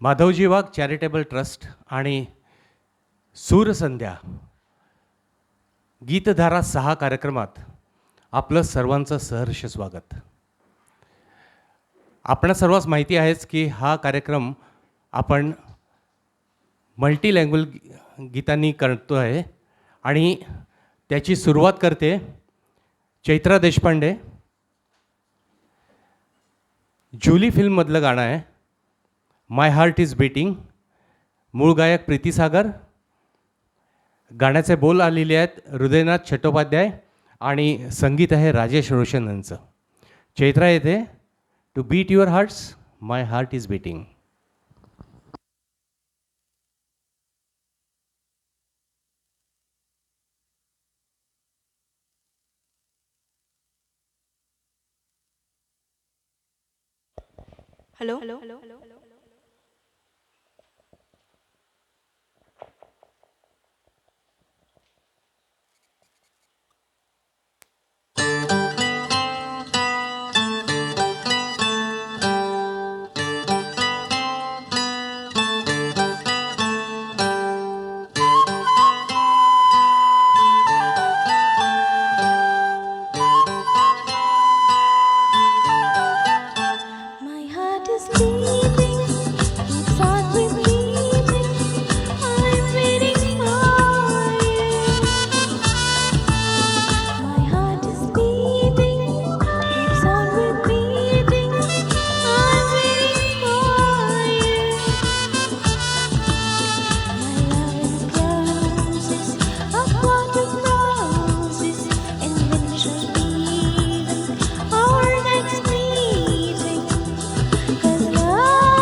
माधवजी वाघ charitable trust आणि सूरसंध्या गीतधारा 6 कार्यक्रमात आपलं सर्वांचं सहर्ष स्वागत. आपणा सर्वांस माहिती आहेच की हा कार्यक्रम आपण मल्टीलँग्वेज गीतांनी करतो आहे आणि त्याची सुरुवात करते चैत्रा देशपांडे. जुली फिल्ममधलं गाणं आहे माय हार्ट इज बीटिंग. मूळ गायक प्रीती सागर. गाण्याचे बोल आलेले आहेत हृदयनाथ चट्टोपाध्याय आणि संगीत आहे राजेश रोशन यांचं. चैत्रा येते to beat your hearts my heart is beating. Hello. My heart is beating, keeps on repeating. I'm waiting for you. My heart is beating, keeps on repeating. I'm waiting for you. My love encloses a plot of roses, and winter even our next meeting. 'Cause love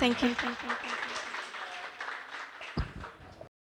thank you